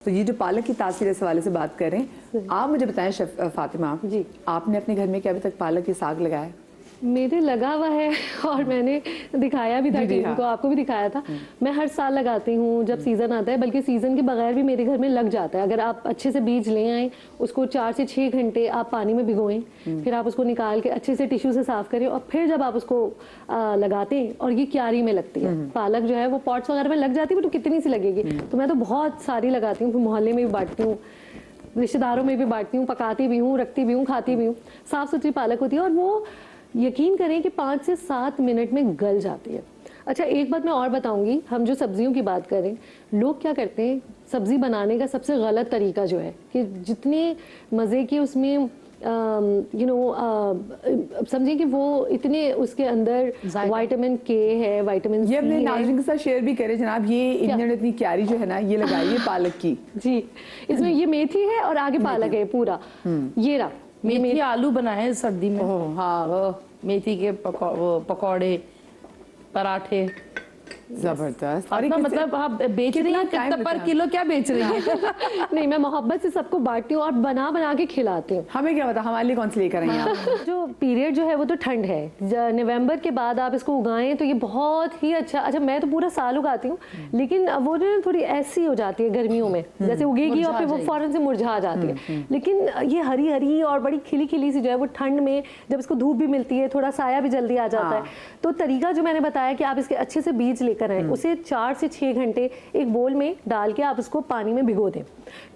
तो ये जो पालक की तासीर इस हवाले से बात कर रहे हैं, आप मुझे बताएं शेफ फातिमा जी, आपने अपने घर में क्या अभी तक पालक की साग लगाया है? मेरे लगा हुआ है और मैंने दिखाया भी था टीम को, आपको भी दिखाया था। मैं हर साल लगाती हूँ जब सीज़न आता है, बल्कि सीज़न के बगैर भी मेरे घर में लग जाता है। अगर आप अच्छे से बीज ले आएँ, उसको 4 से 6 घंटे आप पानी में भिगोएं, फिर आप उसको निकाल के अच्छे से टिश्यू से साफ़ करें और फिर जब आप उसको लगाते हैं और ये क्यारी में लगती है पालक जो है वो पॉट्स वगैरह में लग जाती है, तो कितनी सी लगेगी। तो मैं तो बहुत सारी लगाती हूँ, फिर मोहल्ले में भी बांटती हूँ, रिश्तेदारों में भी बांटती हूँ, पकाती भी हूँ, रखती भी हूँ, खाती भी हूँ। साफ़ सुथरी पालक होती है और वो यकीन करें कि 5 से 7 मिनट में गल जाती है। अच्छा, एक बात मैं और बताऊंगी, हम जो सब्जियों की बात करें, लोग क्या करते हैं, सब्जी बनाने का सबसे गलत तरीका जो है कि जितने मज़े की उसमें समझिए कि वो इतने उसके अंदर विटामिन के है, विटामिन सी है। अपने नाज़रीन के साथ शेयर भी करें जनाब, ये इतनी क्यारी जो है ना, ये लगाइए पालक की जी। इसमें ये मेथी है और आगे पालक है पूरा। ये रहा मेथी आलू बनाए सर्दी में। हाँ, मेथी के पकौड़े, पराठे, जबरदस्त। और मतलब आप बेच रही हैं कितना पर किलो, क्या बेच रही हैं? नहीं, मैं मोहब्बत से सबको बांटती हूँ और बना बना के खिलाती हूँ। हमें क्या पता हमारे लिए कौन सी लेकर आई हैं आप? जो पीरियड जो है वो तो ठंड है, नवंबर के बाद आप इसको उगाएं तो ये बहुत ही अच्छा। मैं तो पूरा साल उगाती हूँ, लेकिन वो जो थोड़ी ऐसी हो जाती है गर्मियों में, जैसे उगेगी और फिर वो फौरन से मुरझा जाती है। लेकिन ये हरी हरी और बड़ी खिली खिली सी जो है वो ठंड में जब इसको धूप भी मिलती है, थोड़ा साया भी जल्दी आ जाता है। तो तरीका जो मैंने बताया कि आप इसके अच्छे से बीज लेकर आए, उसे 4 से 6 घंटे एक बोल में डाल के आप उसको पानी में भिगो दें,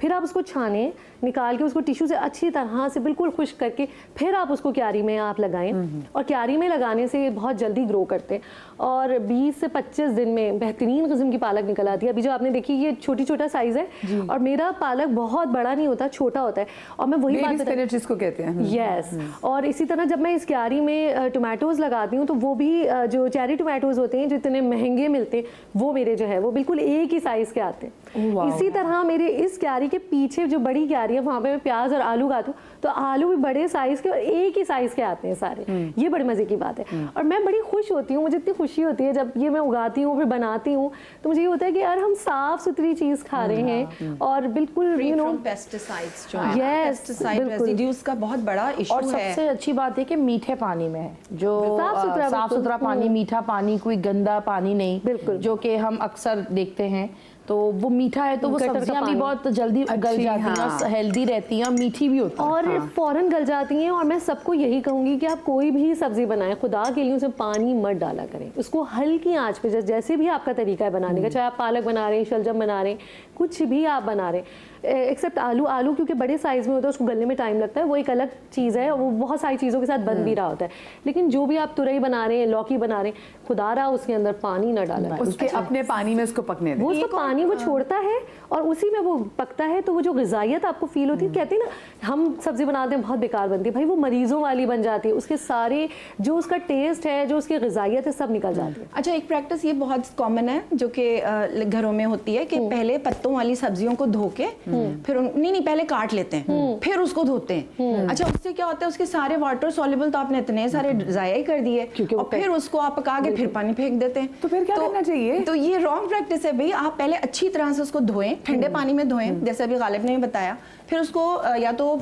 फिर आप उसको छाने, निकाल के उसको टिश्यू से अच्छी तरह से बिल्कुल खुश्क करके फिर आप उसको क्यारी में आप लगाएं। और क्यारी में लगाने से ये बहुत जल्दी ग्रो करते हैं और 20 से 25 दिन में बेहतरीन किस्म की पालक निकल आती है। अभी जो आपने देखी ये छोटा साइज है और मेरा पालक बहुत बड़ा नहीं होता, छोटा होता है। और मैं वही बात जिसको कहते हैं यस। और इसी तरह जब मैं इस क्यारी में टोमेटोज लगाती हूँ तो वो भी जो चेरी टोमेटोज होते हैं जो इतने महंगे मिलते हैं, वो मेरे जो है वो बिल्कुल एक ही साइज के आते हैं। इसी तरह मेरे इस क्यारी के पीछे जो बड़ी क्यारी है वहाँ पे मैं प्याज और आलू उगाती हूँ, तो आलू भी बड़े साइज के और एक ही साइज के आते हैं सारे। ये बड़े मजे की बात है। और मैं बड़ी खुश होती हूँ, मुझे इतनी खुशी होती है जब ये मैं उगाती हूँ फिर बनाती हूँ, तो मुझे ये होता है कि यार हम साफ सुथरी चीज खा रहे हैं और बिल्कुल पेस्टिसाइड्स जो है, पेस्टिसाइड रेसिड्यूज का बहुत बड़ा इशू है। और सबसे अच्छी बात है कि मीठे पानी में है, जो साफ सुथरा पानी, मीठा पानी, कोई गंदा पानी नहीं, बिल्कुल, जो कि हम अक्सर देखते हैं। तो वो मीठा है तो वो सब्जियां भी बहुत जल्दी गल जाती हैं, हेल्दी रहती हैं, मीठी भी होती हैं और फौरन गल जाती हैं। और मैं सबको यही कहूंगी कि आप कोई भी सब्जी बनाएं, खुदा के लिए उसमें पानी मत डाला करें, उसको हल्की आंच पे, जैसे भी आपका तरीका है बनाने का, चाहे आप पालक बना रहे हैं, शलजम बना रहे हैं, कुछ भी आप बना रहे हैं, एक्सेप्ट आलू क्योंकि बड़े साइज में होता है, उसको गलने में टाइम लगता है, वो एक अलग चीज़ है, वो बहुत सारी चीज़ों के साथ बन भी रहा होता है। लेकिन जो भी आप तुरई बना रहे हैं, लौकी बना रहे हैं, खुदा रहा उसके अंदर पानी ना डालें, उसके अपने पानी में उसको पकने दें। वो उसको पानी वो छोड़ता है और उसी में वो पकता है, तो वो जो ग़िज़ाइयत आपको फील होती है, कहते हैं ना हम सब्जी बनाते हैं बहुत बेकार बनती है, भाई वो मरीजों वाली बन जाती है, उसके सारे जो उसका टेस्ट है, जो उसकी ग़िज़ाइयत है, सब निकल जाती है। अच्छा, एक प्रैक्टिस ये बहुत कॉमन है जो कि घरों में होती है कि पहले पत्तों वाली सब्जियों को धो के फिर नहीं पहले काट लेते हैं, फिर उसको धोते हैं। अच्छा, उससे क्या होता है, उसके सारे वाटर सॉल्युबल तो आपने इतने सारे ज़ाया ही कर दिए और फिर उसको आप पका के फिर पानी फेंक देते हैं। तो फिर क्या करना चाहिए? तो ये रॉन्ग प्रैक्टिस है भाई। आप पहले अच्छी तरह से उसको धोएं, ठंडे पानी में धोएं, जैसे अभी गालिब ने बताया, फिर उसको या तो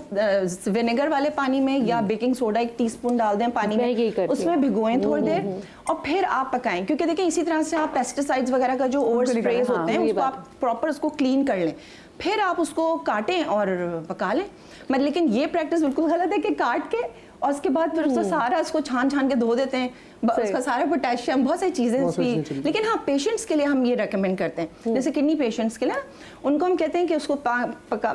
विनेगर वाले पानी में या बेकिंग सोडा 1 टीस्पून डाल दें पानी में, उसमें भिगोएं थोड़ी देर और फिर आप पकाएं। क्योंकि देखिए इसी तरह से आप पेस्टिसाइड्स वगैरह का जो ओवर स्प्रेज होते हैं उसको आप प्रॉपर उसको क्लीन कर लें, फिर आप उसको काटें और पका लें। मतलब लेकिन ये प्रैक्टिस बिल्कुल गलत है कि काट के और उसके बाद फिर उसको सारा उसको छान के धो देते हैं, उसका सारा पोटेशियम, बहुत सारी चीज़ें उसकी। लेकिन हाँ, पेशेंट्स के लिए हम ये रेकमेंड करते हैं, जैसे किडनी पेशेंट्स के लिए, उनको हम कहते हैं कि उसको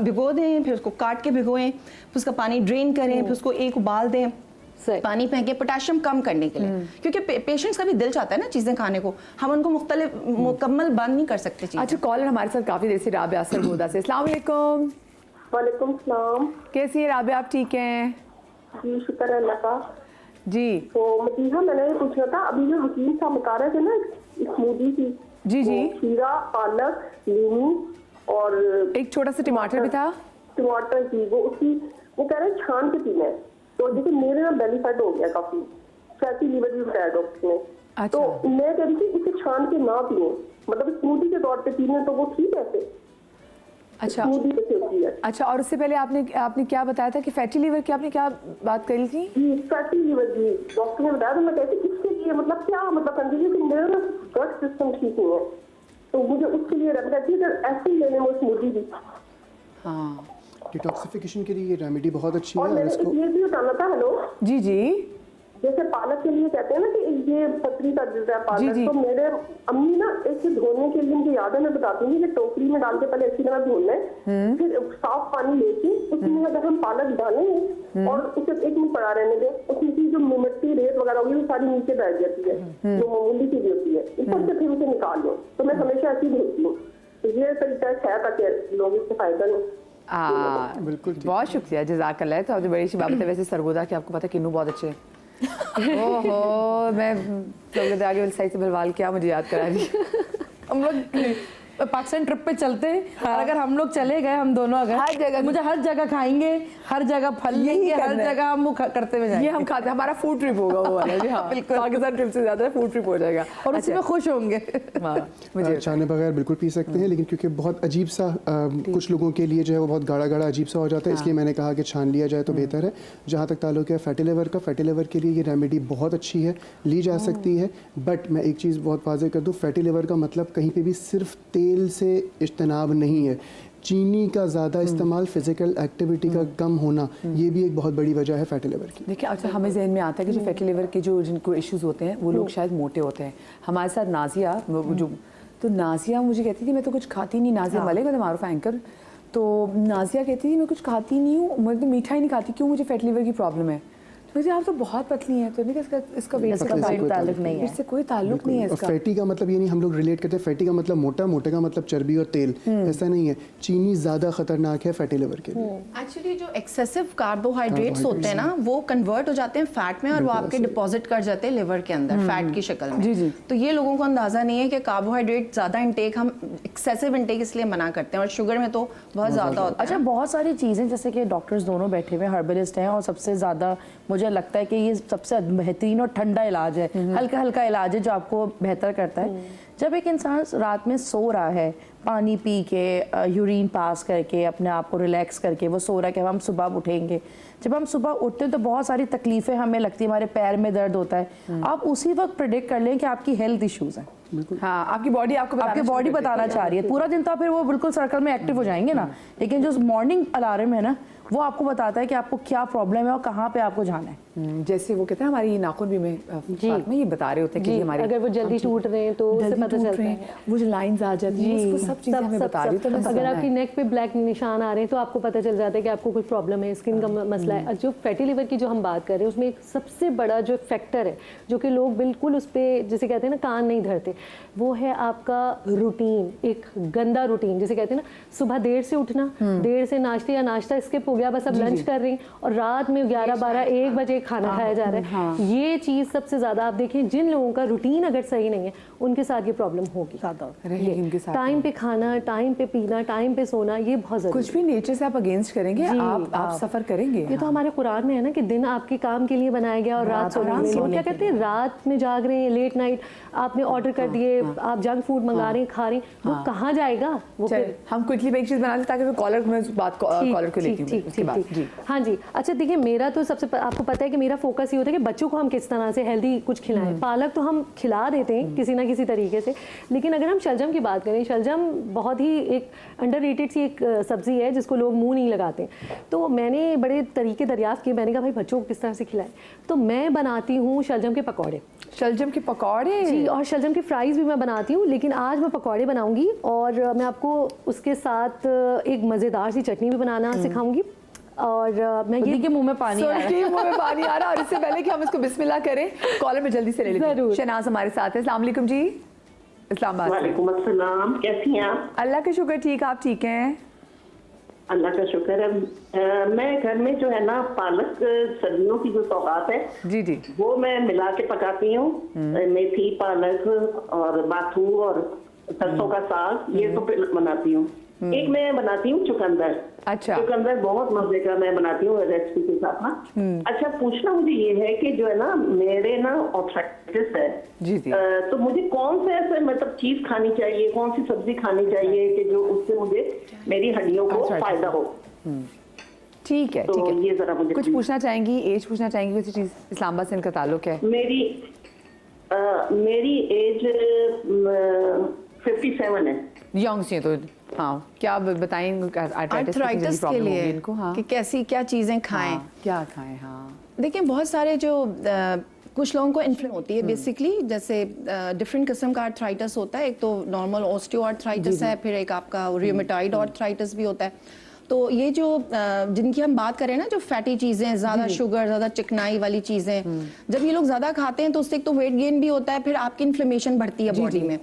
भिगो दें, फिर उसको काट के भिगोएं, फिर उसका पानी ड्रेन करें, फिर उसको एक उबाल दें पानी फेंके पोटेशियम कम करने के लिए। क्योंकि पेशेंट्स का भी दिल चाहता है ना चीज़ें खाने को, हम उनको मुकम्मल बंद नहीं कर सकते चीज़ें। अच्छा, कॉलर हमारे साथ काफ़ी देर से राबिया सरगोदा से। अस्सलाम वालेकुम। वालेकुम सलाम। कैसी है राबिया, आप ठीक हैं? जी शुक्र है अल्लाह का जी। तो मतीहा, मैंने ये पूछना था, अभी जो हकीम साहब बता रहे थे ना स्मूदी की, जी खीरा, पालक, नींबू और एक छोटा सा टमाटर भी था, टमाटर की, वो कह रहे हैं छान के पीना है। तो देखिए मेरे ना बेली फैट हो गया काफी, फैटी लीवर भी बताया डॉक्टर ने। अच्छा। तो मैं कह रही थी इसे छान के ना पिए, मतलब स्मूदी के तौर पे पीने, तो वो ठीक है? अच्छा। स्मूदी कैसे होती है। अच्छा, और उससे पहले आपने क्या बताया था कि फैटी लीवर की आपने क्या बात करी थी? जी फैटी लीवर जी, डॉक्टर ने बताया, तो मैं कहती इसके लिए मतलब क्या मतलब कंफ्यूजन कि मेरा ना गट सिस्टम ठीक नहीं है, तो मुझे उसके लिए रहती है ऐसे ही लेने में स्मूदी भी। हाँ, डिटॉक्सिफिकेशन के लिए ये रेमेडी बहुत अच्छी और है। मैंने इसको ये भी बताना था, हेलो जी जी जैसे पालक के लिए कहते हैं ना कि ये पतली कर देता है पालक, जी। तो मेरे अम्मी ना एक धोने के लिए मुझे याद है, मैं बताती हूँ कि टोकरी में डाल के पहले अच्छी तरह धोना है, फिर साफ पानी लेके उसमें अगर हम पालक डालेंगे और उसे 1 मिनट पड़ा रहने दें, उसमें की जो मिट्टी रेत वगैरह होगी वो सारी नीचे बैठ जाती है, जो मामूली चीज होती है, ऊपर से फिर उसे निकाल लो। तो मैं हमेशा ऐसी धोती हूँ, तो ये तरीका है ताकि लोग इससे फायदा लें। बिल्कुल बहुत शुक्रिया, जज़ाकल्लाह। तो आपने बड़ी सी बात है। वैसे सरगोदा के आपको पता है किन्नू बहुत अच्छे हैं। ओहो, मैं सरगोदा आगे सही से भलवाल क्या मुझे याद करा दी। हम लोग पाकिस्तान ट्रिप पे चलते हैं, और अगर हम लोग चले गए, हम दोनों अगर हर जगह मुझे हर जगह खाएंगे, हर जगह फल लेंगे, हर करना है। जगह हम वो करते हुए जाएंगे। ये हम खाते, हमारा फूड ट्रिप होगा वो वाला जी। हाँ बिल्कुल, पाकिस्तान ट्रिप से ज्यादा फूड ट्रिप हो जाएगा और उसी में खुश होंगे। हाँ, मुझे छाने बगैर बिल्कुल पी सकते हैं, लेकिन क्योंकि बहुत अजीब सा कुछ लोगों के लिए जो है वो बहुत गाढ़ा गाढ़ा अजीब सा हो जाता है, इसलिए मैंने कहा कि छान लिया जाए तो बेहतर है। जहाँ तक ताल्लुक है फैटी लिवर का, फैटी लिवर के लिए ये रेमेडी बहुत अच्छी है, ली जा सकती है। बट मैं एक चीज़ बहुत वाज़ेह कर दूँ, फैटी लिवर का मतलब कहीं पे भी सिर्फ तेल से इज्तनाब नहीं है। चीनी का ज़्यादा इस्तेमाल, फिजिकल एक्टिविटी का कम होना, ये भी एक बहुत बड़ी वजह है फैटी लिवर की। देखिए, अच्छा हमें जहन में आता है कि जो फैटी लिवर के जो जिनको इश्यूज होते हैं वो लोग शायद मोटे होते हैं। हमारे साथ नाजिया जो, तो नाजिया मुझे कहती थी मैं तो कुछ खाती नहीं, नाजिया मलिक मतलब मारूफ एंकर, तो नाजिया कहती थी मैं कुछ खाती नहीं हूँ, मैं तो मीठा ही नहीं खाती, क्यों मुझे फैटी लिवर की प्रॉब्लम है। तो मुझे आप तो बहुत पतली हैं, तो नहीं इसका वेट पतले से कोई ताल्लुक नहीं है। इससे कोई ताल्लुक नहीं है इसका। फैटी का मतलब ये नहीं हम लोग रिलेट करते, फैटी का मतलब मोटा, मोटे का मतलब चर्बी और तेल, ऐसा नहीं है। चीनी ज़्यादा खतरनाक है फैटी लिवर के लिए। एक्चुअली जो एक्सेसिव कार्बोहाइड्रेट्स होते हैं ना, वो कन्वर्ट हो जाते हैं फैट में और वो आपके डिपॉजिट कर जाते हैं लिवर के अंदर फैट की शक्ल में। जी। तो ये लोगों को अंदाजा नहीं है कि कार्बोहाइड्रेट ज़्यादा इंटेक, हम एक्सेसिव इंटेक इसलिए मना करते हैं, और शुगर में तो बहुत ज़्यादा होता है। अच्छा, बहुत सारी चीज़ें, जैसे कि डॉक्टर्स दोनों बैठे हुए हर्बलिस्ट हैं, और सबसे ज़्यादा मुझे लगता है कि ये सबसे बेहतरीन और ठंडा इलाज है, हल्का हल्का इलाज है जो आपको बेहतर करता है। जब एक इंसान रात में सो रहा है, पानी पी के, यूरिन पास करके, अपने आप को रिलैक्स करके वो सो रहा है कि हम सुबह उठेंगे, जब हम सुबह उठते हैं तो बहुत सारी तकलीफ़ें हमें लगती है, हमारे पैर में दर्द होता है, आप उसी वक्त प्रेडिक्ट कर लें कि आपकी हेल्थ इश्यूज़ हैं। हाँ, आपकी बॉडी बताना चाह रही है। पूरा दिन तो आप फिर वो बिल्कुल सर्कल में एक्टिव हो जाएंगे ना, लेकिन जो मॉर्निंग अलार्म है ना, वो आपको बताता है कि आपको क्या प्रॉब्लम है और कहाँ पे आपको जाना है। जैसे वो कहते हैं हमारी नाखून भी में ये बता रहे होते हैं कि हमारे अगर वो जल्दी टूट रहे हैं तो उससे पता चलता है, वो जो लाइंस आ जाती हैं उसको सब चीजें हमें बता रही। तो अगर आपकी नेक पे ब्लैक निशान आ रहे हैं तो आपको पता चल जाता है कि आपको कुछ प्रॉब्लम है, स्किन का मसला है। जो फैटी लिवर की जो हम बात कर रहे हैं उसमें एक सबसे बड़ा जो फैक्टर है जो कि लोग बिल्कुल उस पर जिसे कहते हैं ना कान नहीं धरते, वो है आपका रूटीन, एक गंदा रूटीन। जिसे कहते हैं ना सुबह देर से उठना, देर से नाश्ते या नाश्ता स्किप हो गया, बस अब लंच कर रही हैं, और रात में 11, 12, 1 बजे खाना खाया जा रहा है। ये चीज़ सबसे ज़्यादा आप देखें, जिन लोगों का रूटीन अगर सही नहीं है उनके साथ ये प्रॉब्लम होगी। टाइम पे खाना, टाइम पे पीना, टाइम पे सोना, ये बहुत ज़रूरी। कुछ भी नेचर से आप अगेंस्ट करेंगे, आप सफ़र करेंगे। ये तो हमारे कुरान में है ना कि दिन आपके काम के लिए बनाया गया और रात सोने के लिए। लोग क्या कहते हैं, रात में जाग रहे हैं, लेट नाइट आपने ऑर्डर कर दिए, आप जंक फूड मंगा रहे हैं, खा रहे हैं, वो कहाँ जाएगा? वो फिर हम क्विकली एक चीज़ बना लें ताकि कॉलर को लेती हूँ उसके बाद। हाँ जी, अच्छा देखिए, मेरा तो सबसे आपको पता है कि मेरा फोकस ये होता है कि बच्चों को हम किस तरह से हेल्दी कुछ खिलाएं। पालक तो हम खिला देते हैं किसी ना किसी तरीके से, लेकिन अगर हम शलजम की बात करें, शलजम बहुत ही एक अंडररेटेड सी एक सब्जी है जिसको लोग मुंह नहीं लगाते। तो मैंने बड़े तरीके दरियाफ्त किए, मैंने कहा भाई बच्चों को किस तरह से खिलाएं, तो मैं बनाती हूँ शलजम के पकौड़े। शलजम के पकौड़े जी, और शलजम की फ्राइज़ भी मैं बनाती हूँ, लेकिन आज मैं पकौड़े बनाऊंगी और मैं आपको उसके साथ एक मज़ेदार सी चटनी भी बनाना सिखाऊंगी। और मैं ये के मुंह में पानी आ रहा है, मुंह में पानी आ रहा है। और इससे पहले कि हम इसको बिस्मिल्लाह करें, कॉलर में जल्दी से ले लेते हैं। शहनाज हमारे साथ है। अस्सलाम वालेकुम जी। इस्लामाबाद। वालेकुम अस्सलाम, कैसी हैं आप? अल्लाह का शुक्र, ठीक, आप ठीक हैं? अल्लाह का शुक्र है। मैं घर में जो है ना पालक सर्दियों की जो सौगात है जी जी, वो मैं मिला के पकाती हूँ। मेथी, पालक और बाथू और सरसों का साग, ये तो बनाती हूँ। एक मैं बनाती हूँ चुकंदर। अच्छा। चुकंदर बहुत मजे का मैं बनाती हूँ रेसिपी के साथ ना। अच्छा, पूछना मुझे ये है कि जो है ना मेरे ना ऑर्थराइटिस है जी जी। तो मुझे कौन से ऐसे मतलब चीज खानी चाहिए, कौन सी सब्जी खानी चाहिए कि जो उससे मुझे मेरी हड्डियों को फायदा हो? ठीक है, तो ठीक है। ये जरा मुझे कुछ पूछना चाहेंगी, एज पूछना चाहेंगी, किसी चीज इस्लामाबाद से इनका ताल्लुक है? मेरी एज 57 है। यंग से तो हाँ, क्या आप बताएंगे आर्थराइटिस के लिए इनको? हाँ, कि कैसी क्या चीजें खाएं? हाँ, क्या खाएं? हाँ, देखिए बहुत सारे जो कुछ लोगों को इन्फ्लेम होती है बेसिकली, जैसे डिफरेंट किस्म का आर्थराइटिस होता है। एक तो नॉर्मल ऑस्टियो आर्थराइटिस है, फिर एक आपका रियोमेटॉइड आर्थराइटिस भी होता है। तो ये जो जिनकी हम बात करें ना, जो फैटी चीजें, ज्यादा शुगर, ज्यादा चिकनाई वाली चीजें, जब ये लोग ज्यादा खाते हैं तो उससे एक तो वेट गेन भी होता है, फिर आपकी इन्फ्लेमेशन बढ़ती है बॉडी में।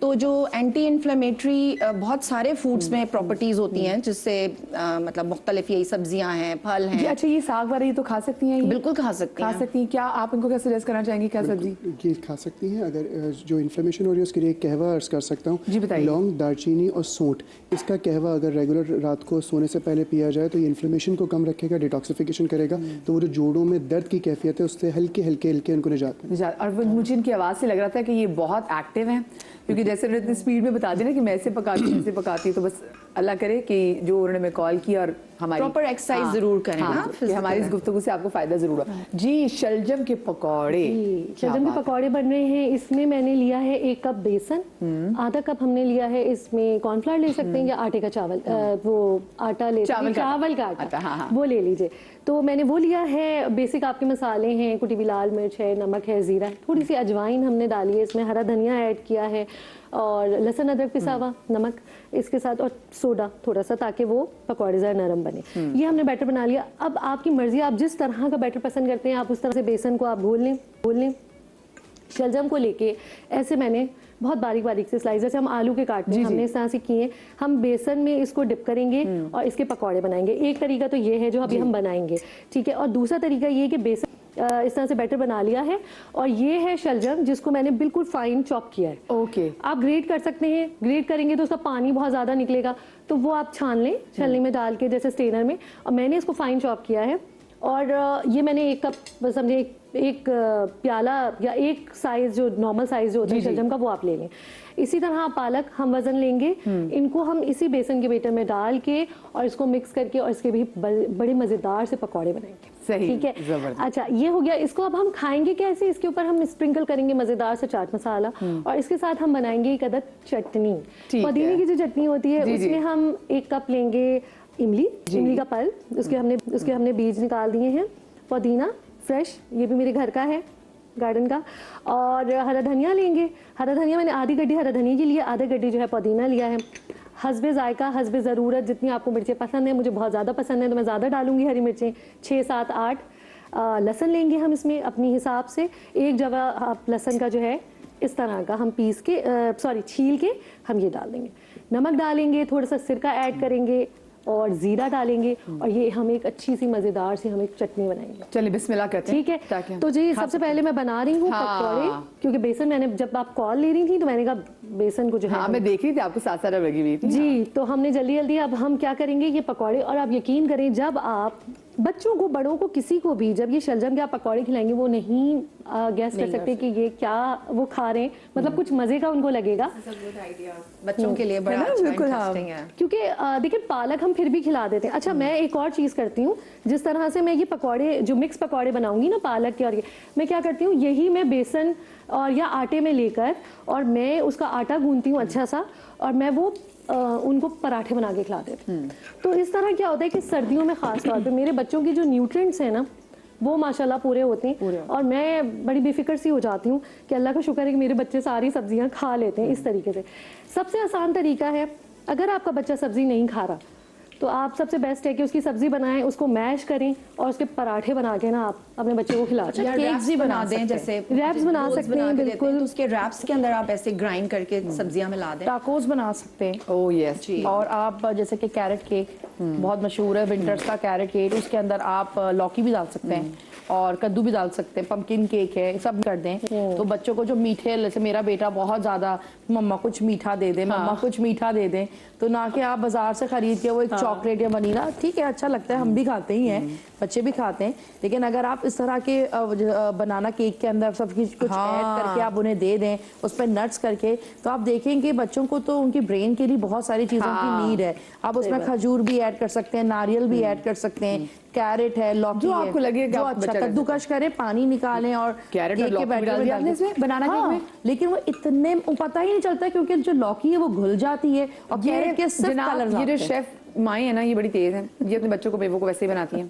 तो जो एंटी इन्फ्लेमेटरी बहुत सारे फूड्स में प्रॉपर्टीज होती हैं, जिससे मतलब मुख्तलिफ यही सब्जियां हैं, फल हैं। अच्छा, ये साग वाला ये तो खा सकती हैं? बिल्कुल खा सकती हैं। क्या आप इनको क्या सजेस्ट करना चाहेंगी, क्या सब्जी? ये खा सकती हैं। अगर जो इन्फ्लेमेशन हो रही है उसके लिए कहवा अर्ज कर सकता हूँ। जी बताइए। लौंग, दालचीनी और सौंठ, इसका कहवा अगर रेगुलर रात को सोने से पहले पिया जाए तो ये इन्फ्लेमेशन को कम रखेगा, डिटॉक्सिफिकेशन करेगा। तो वो जो जोड़ों में दर्द की कैफियत है उससे हल्के हल्के हल्के उनको निजात मिलेगी। और मुझे इनकी आवाज़ से लग रहा था कि ये बहुत एक्टिव हैं, क्योंकि जैसे उन्होंने इतनी स्पीड में बता दी ना कि मैं ऐसे पकाती हूँ, ऐसे पकाती हूँ। तो बस अल्लाह करे कि जो उन्होंने मैं कॉल किया और हमारी प्रॉपर एक्सरसाइज जरूर करें ना, कि हमारी इस गुफ्तगू से आपको फायदा जरूर हो। जी, शलजम के पकौड़े। शलजम के पकौड़े बन रहे हैं। इसमें मैंने लिया है 1 कप बेसन, आधा कप हमने लिया है इसमें कॉर्नफ्लावर ले सकते हैं या आटे का चावल, वो आटा ले सकते हैं, चावल का आटा, वो ले लीजिए। तो मैंने वो लिया है। बेसिक आपके मसाले हैं, कुटी हुई लाल मिर्च है, नमक है, जीरा है, थोड़ी सी अजवाइन हमने डाली है इसमें, हरा धनिया ऐड किया है और लहसुन अदरक पिसा हुआ, नमक इसके साथ और सोडा थोड़ा सा, ताकि वो पकौड़े ज़रा नरम बने। ये हमने बैटर बना लिया। अब आपकी मर्जी, आप जिस तरह का बैटर पसंद करते हैं आप उस तरह से बेसन को आप घोल लें। शलजम को लेके ऐसे मैंने बहुत बारीक बारीक से स्लाइस, जैसे हम आलू के काटते हैं, हमने इस तरह से किए। हम बेसन में इसको डिप करेंगे और इसके पकौड़े बनाएंगे। एक तरीका तो ये है जो अभी हम बनाएंगे, ठीक है। और दूसरा तरीका ये कि बेसन इस तरह से बैटर बना लिया है और ये है शलजम जिसको मैंने बिल्कुल फाइन चॉप किया है। ओके, आप ग्रेट कर सकते हैं, ग्रेट करेंगे तो उसका पानी बहुत ज़्यादा निकलेगा, तो वो आप छान लें छलनी में डाल के, जैसे स्ट्रेनर में। और मैंने इसको फाइन चॉप किया है और ये मैंने 1 कप समझे, एक प्याला या एक साइज जो नॉर्मल साइज जो होता है शलजम का, वो आप ले लें। इसी तरह पालक हम वजन लेंगे, इनको हम इसी बेसन के बैटर में डाल के और इसको मिक्स करके और इसके भी बड़े मज़ेदार से पकौड़े बनाएंगे। सही, ठीक है। अच्छा, ये हो गया। इसको अब हम खाएंगे कैसे? इसके ऊपर हम स्प्रिंकल करेंगे मज़ेदार से चाट मसाला और इसके साथ हम बनाएंगे एक अदद चटनी। पुदीने की जो चटनी होती है उसमें हम 1 कप लेंगे इमली का पल्प, उसके हमने बीज निकाल दिए हैं। पुदीना फ्रेश, ये भी मेरे घर का है, गार्डन का। और हरा धनिया लेंगे। हरा धनिया मैंने आधी गड्डी हरा धनिया की लिया, आधा गड्डी जो है पुदीना लिया है। हस्बे जायका, हस्बे ज़रूरत, जितनी आपको मिर्चें पसंद है, मुझे बहुत ज़्यादा पसंद है तो मैं ज़्यादा डालूंगी हरी मिर्चें, 6, 7, 8। लहसुन लेंगे हम इसमें अपनी हिसाब से। एक जगह आप लहसुन का जो है इस तरह का हम छील के हम ये डाल देंगे। नमक डालेंगे, थोड़ा सा सिरका ऐड करेंगे और जीरा डालेंगे और ये हम एक अच्छी सी मजेदार सी हम एक चटनी बनाएंगे। चलिए बिस्मिल्लाह करते हैं। ठीक है। तो जी सबसे पहले मैं बना रही हूँ पकौड़े, क्योंकि बेसन मैंने जब आप कॉल ले रही थी तो मैंने कहा बेसन को जो है मैं देख रही थी आपको साथ लगी हुई थी जी। तो हमने जल्दी जल्दी अब हम क्या करेंगे, ये पकौड़े। और आप यकीन करें, जब आप बच्चों को, बड़ों को, किसी को भी जब ये शलजम के आप पकौड़े खिलाएंगे, वो नहीं गैस कर सकते कि ये क्या वो खा रहे हैं। मतलब कुछ मजे का उनको लगेगा। बच्चों के लिए बड़ा अच्छा इंटरेस्टिंग है, क्योंकि देखिए पालक हम फिर भी खिला देते हैं। अच्छा, मैं एक और चीज़ करती हूँ, जिस तरह से मैं ये पकौड़े जो मिक्स पकौड़े बनाऊंगी ना पालक के, और ये मैं क्या करती हूँ, यही मैं बेसन और या आटे में लेकर और मैं उसका आटा गूंथती हूँ अच्छा सा, और मैं वो उनको पराठे बना के खिला देती हूँ। तो इस तरह क्या होता है कि सर्दियों में ख़ास तौर पे मेरे बच्चों की जो न्यूट्रिएंट्स हैं ना, वो माशाल्लाह पूरे होते हैं। और मैं बड़ी बेफिक्र सी हो जाती हूँ कि अल्लाह का शुक्र है कि मेरे बच्चे सारी सब्जियाँ खा लेते हैं इस तरीके से। सबसे आसान तरीका है, अगर आपका बच्चा सब्ज़ी नहीं खा रहा तो आप सबसे बेस्ट है कि उसकी सब्जी बनाएं, उसको मैश करें और उसके पराठे बना के ना आप अपने बच्चे को खिला दें। केक्स भी बना दें, जैसे रैप्स बना सकते हैं बिल्कुल। तो उसके रैप्स के अंदर आप ऐसे ग्राइंड करके सब्जियां मिला दें। टाकोस बना सकते हैं। Oh yes. और आप जैसे कि कैरेट केक बहुत मशहूर है विंटर्स का, कैरेट केक, उसके अंदर आप लौकी भी डाल सकते हैं और कद्दू भी डाल सकते हैं, पंपकिन केक है, सब कर दें। तो बच्चों को जो मीठे, जैसे मेरा बेटा बहुत ज़्यादा मम्मा कुछ मीठा दे दे, मम्मा कुछ मीठा दे दें, तो ना कि आप बाजार से खरीद के वो एक चॉकलेट या वनीला, ठीक है अच्छा लगता है, हम भी खाते ही हैं, बच्चे भी खाते हैं, लेकिन अगर आप इस तरह के बनाना केक के अंदर सब कुछ ऐड करके आप उन्हें दे दें, उस पर नट्स करके, तो आप देखेंगे बच्चों को तो उनकी ब्रेन के लिए बहुत सारी चीज़ों की नीड है। आप उसमें खजूर भी ऐड कर सकते हैं, नारियल भी ऐड कर सकते हैं, कैरेट है, लौकी जो आपको लगे जो अच्छा कद्दूकश करें, पानी निकालें और कैरेट और लौकी डाल दिया आपने इसमें बनाना केक में। लेकिन वो इतने पता ही नहीं चलता क्योंकि जो लौकी है वो घुल जाती है और कैरेट के सिर्फ कलर। ये जो शेफ माई है ना, ये बड़ी तेज है, ये अपने बच्चों को बेवकूफ वैसे ही बनाती हैं।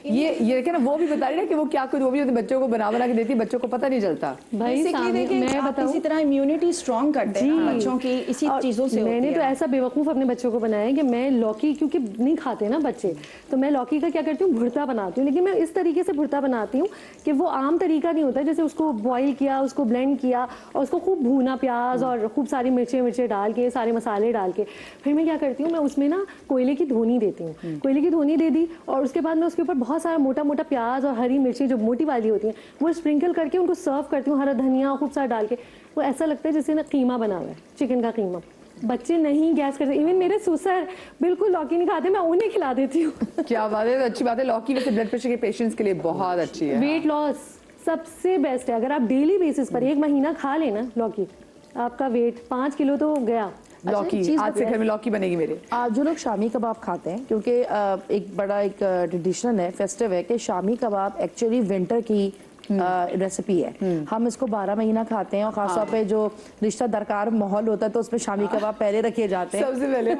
ये देखे ना, वो भी बता रही है कि वो क्या कुछ वो भी अपने बच्चों को बना के देती है, बच्चों को पता नहीं चलता। भाई मैं बताऊं, इसी तरह इम्यूनिटी स्ट्रॉन्ग करते हैं बच्चों की इसी चीजों से। मैंने तो ऐसा बेवकूफ़ अपने बच्चों को बनाया है कि मैं लौकी, क्योंकि नहीं खाते ना बच्चे, तो मैं लौकी का क्या करती हूँ, भुर्ता बनाती हूँ, लेकिन मैं इस तरीके से भुर्ता बनाती हूँ कि वो आम तरीका नहीं होता, जैसे उसको बॉईल किया, उसको ब्लेंड किया और उसको खूब भूना, प्याज और खूब सारी मिर्चें डाल के, सारे मसाले डाल के, फिर मैं क्या करती हूँ, मैं उसमें ना कोयले की धोनी देती हूँ, कोयले की धोनी दे दी और उसके बाद मैं उसके ऊपर बहुत सारा मोटा मोटा प्याज और हरी मिर्ची जो मोटी वाली होती हैं वो स्प्रिंकल करके उनको सर्व करती हूँ, हरा धनिया खूब सारा डाल के। वो ऐसा लगता है जैसे ना कीमा बना हुआ है, चिकन का कीमा। बच्चे नहीं गैस करते, इवन मेरे सुसर बिल्कुल लौकी नहीं खाते, मैं उन्हें खिला देती हूँ। क्या बात है, अच्छी बात है। लौकी वैसे ब्लड प्रेशर के पेशेंट्स के लिए बहुत अच्छी है। वेट लॉस सबसे बेस्ट है, अगर आप डेली बेसिस पर 1 महीना खा लेना लौकी, आपका वेट 5 किलो तो गया। लौकी आज से घर में लौकी बनेगी मेरे। जो लोग शामी कबाब खाते हैं, क्योंकि एक बड़ा एक ट्रेडिशन है, फेस्टिव है कि शामी कबाब एक्चुअली विंटर की रेसिपी है। हम इसको 12 महीना खाते हैं और खासतौर पे जो रिश्ता दरकार माहौल होता है तो उसमें शामी कबाब पहले रखे जाते हैं सबसे पहले।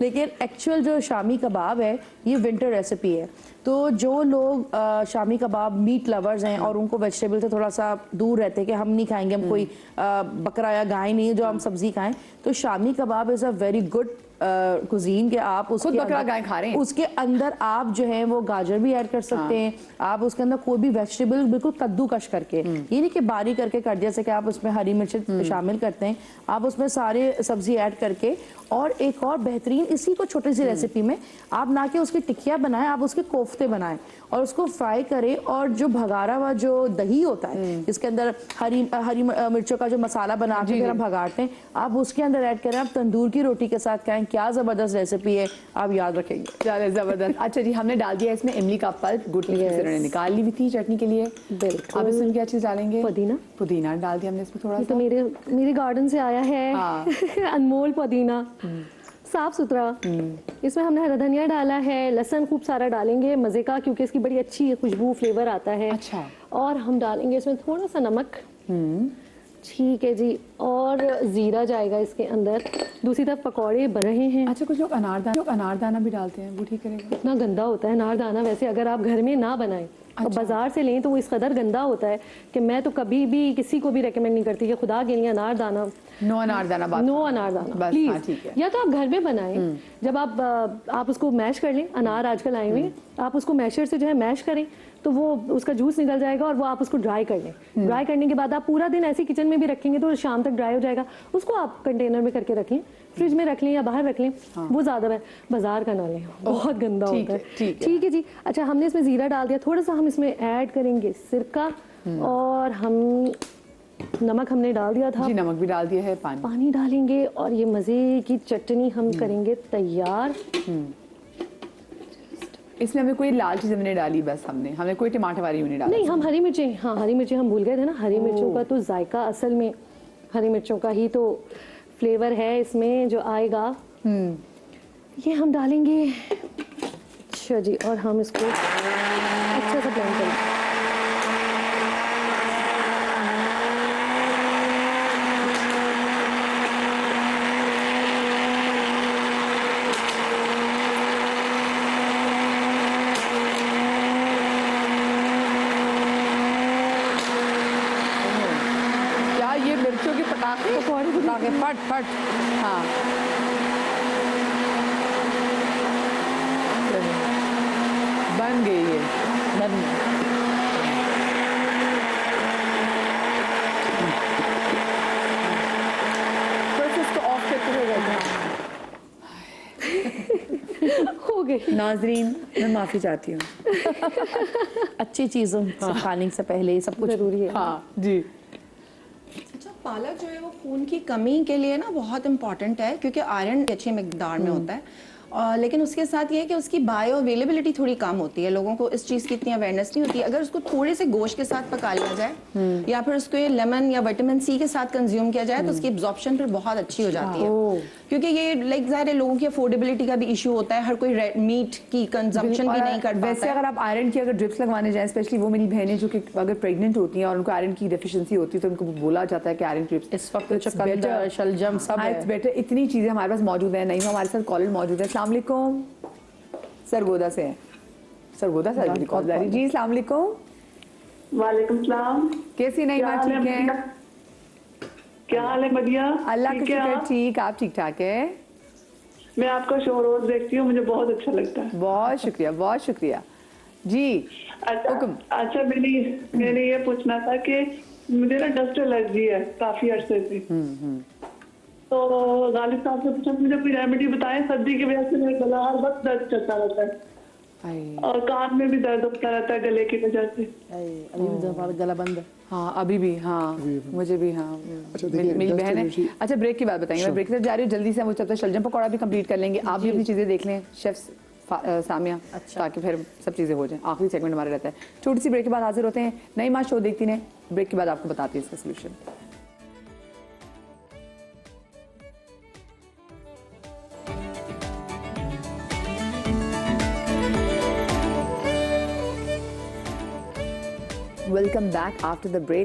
लेकिन एक्चुअल जो शामी कबाब है ये विंटर रेसिपी है। तो जो लोग शामी कबाब मीट लवर्स हैं और उनको वेजिटेबल से थोड़ा सा दूर रहते हैं कि हम नहीं खाएंगे, हम कोई बकरा या गाय नहीं है जो हम सब्जी खाएं, तो shami kebab is a very good cuisine के आप उसके बकरा गाय खा रहे हैं, उसके अंदर आप जो है वो गाजर भी ऐड कर सकते हैं, आप उसके अंदर कोई भी वेजिटेबल बिल्कुल कद्दूकश करके, ये नहीं कि बारीक करके कर दिया, जैसे कि आप उसमें हरी मिर्च शामिल करते हैं, आप उसमें सारे सब्जी ऐड करके। और एक और बेहतरीन इसी को छोटी सी रेसिपी में आप ना कि उसकी टिक्कियाँ बनाएं, आप उसके कोफ्ते बनाएं और उसको फ्राई करें और जो भगारा हुआ जो दही होता है इसके अंदर हरी मिर्चों का जो मसाला बना के फिर हम भगाते हैं, आप उसके अंदर ऐड करें, आप तंदूर की रोटी के साथ खाएं, क्या जबरदस्त रेसिपी है, आप याद रखेंगे। चले जबरदस्त। अच्छा जी, हमने डाल दिया इसमें इमली का पल्प, गुटली से उन्होंने निकाल ली हुई थी चटनी के लिए। बिल्कुल। अब इसमें क्या चीज डालेंगे? पुदीना। पुदीना डाल दिया हमने इसमें थोड़ा सा। तो मेरे गार्डन से आया है अनमोल पुदीना, साफ सुथरा। इसमें हमने हरा धनिया डाला है, लहसुन खूब सारा डालेंगे मज़े का, क्योंकि इसकी बड़ी अच्छी खुशबू फ्लेवर आता है। अच्छा। और हम डालेंगे इसमें थोड़ा सा नमक, ठीक है जी, और जीरा जाएगा इसके अंदर। दूसरी तरफ पकौड़े बन रहे हैं। अच्छा, कुछ लोग अनारदाना भी डालते हैं, वो ठीक करेगा? इतना गंदा होता है अनारदाना, वैसे अगर आप घर में ना बनाएं और बाजार से लें तो वो इस कदर गंदा होता है कि मैं तो कभी भी किसी को भी रेकमेंड नहीं करती कि खुदा के लिए अनारदाना, नो अनारदाना प्लीज। या तो आप घर में बनाएं, जब आप उसको मैश कर लें, अनार आजकल आए हुए, आप उसको मैशर से जो है मैश करें तो वो उसका जूस निकल जाएगा और वो आप उसको ड्राई कर लें। ड्राई करने के बाद आप पूरा दिन ऐसे किचन में भी रखेंगे तो शाम तक ड्राई हो जाएगा। उसको आप कंटेनर में करके रख लें, फ्रिज में रख लें या बाहर रख लें, वो ज़्यादा है, बाजार का ना लें, बहुत गंदा होता है। ठीक है जी। अच्छा, हमने इसमें ज़ीरा डाल दिया, थोड़ा सा हम इसमें ऐड करेंगे सिरका और हम नमक हमने डाल दिया था जी, नमक भी डाल दिया है, पानी डालेंगे और ये मज़े की चटनी हम करेंगे तैयार। इसमें हमें कोई लाल चीज़ नहीं डाली, बस हमने कोई टमाटर वाली नहीं डाली। नहीं, हम हरी मिर्चें, हरी मिर्चें हम भूल गए थे ना। हरी मिर्चों का तो जायका असल में हरी मिर्चों का ही तो फ्लेवर है इसमें जो आएगा। ये हम डालेंगे। अच्छा जी, और हम इसको अच्छा सा ब्लेंड करेंगे। पटाखे फट फट। हाँ, बन गई ये, बन गई। बस इसको ऑफ करके हो गया। हो गई। नाजरीन मैं माफ़ी चाहती हूँ। अच्छी चीज़ों से खाने से पहले सब कुछ जरूरी है। हाँ जी। अच्छा, पालक जो है वो खून की कमी के लिए ना बहुत इंपॉर्टेंट है, क्योंकि आयरन अच्छी मिकदार में होता है। लेकिन उसके साथ ये है कि उसकी बायो अवेलेबिलिटी थोड़ी कम होती है, लोगों को इस चीज़ की इतनी अवेयरनेस नहीं होती। अगर उसको थोड़े से गोश्त के साथ पका लिया जाए या फिर उसको ये लेमन या विटामिन सी के साथ कंज्यूम किया जाए तो उसकी एब्जॉर्प्शन फिर बहुत अच्छी हो जाती है। क्योंकि ये लाइक ज़ाहिर है लोगों की अफोर्डेबिलिटी का भी इशू होता है, हर कोई मीट की कंजम्पशन भी नहीं कर पाता वैसे है। अगर आप आयरन की अगर ड्रिप्स लगवाने जाएं, स्पेशली वो मेरी बहनें जो कि अगर प्रेग्नेंट होती हैं और उनको आयरन की डेफिशिएंसी होती है तो उनको बोला जाता है कि आयरन ड्रिप्स इस वक्त तो चुकंदर, शलजम सब है। It's better. इतनी चीज़ें हमारे पास मौजूद हैं। नहीं, हमारे साथ कॉलर मौजूद है। अस्सलाम वालेकुम। सरगोदा से हैं। सरगोदा से मेरी कॉल जा रही जी। अस्सलाम वालेकुम। वालेकुम सलाम। कैसी नहीं माँ? ठीक है। क्या हाल है? बढ़िया। अल्लाह का ठीक है शुक्र। आप? ठीक, आप ठीक ठाक है? मैं आपका शो रोज देखती हूँ, मुझे बहुत अच्छा लगता है। बहुत शुक्रिया, बहुत शुक्रिया जी। अच्छा मैंने ये पूछना था कि मुझे ना डस्ट एलर्जी है काफी अरसे से। तो गालिब साहब से पूछा मुझे कोई रेमेडी बताएं, सर्दी की वजह से मेरा गला हर वक्त दर्द करता रहता है और कान में भी दर्द होता रहता है गले की वजह से। अभी भी हमारा गला बंद है। हाँ अभी भी। हाँ मुझे भी। हाँ अच्छा, मेरी देखिए, dust बहन है। allergy- अच्छा ब्रेक की बात बताएंगे। मैं ब्रेक से जा रही हूँ जल्दी से। वो जब तक शलजम पकौड़ा भी कंप्लीट कर लेंगे, आप भी अपनी चीज़ें देख लें शेफ सामिया, ताकि फिर सब चीज़ें हो जाएं। आखिरी सेगमेंट हमारा रहता है। छोटी सी ब्रेक के बाद हाजिर होते हैं। नई माँ शो देखती हैं, ब्रेक के बाद आपको बताती है इसका solution. Welcome back after the break.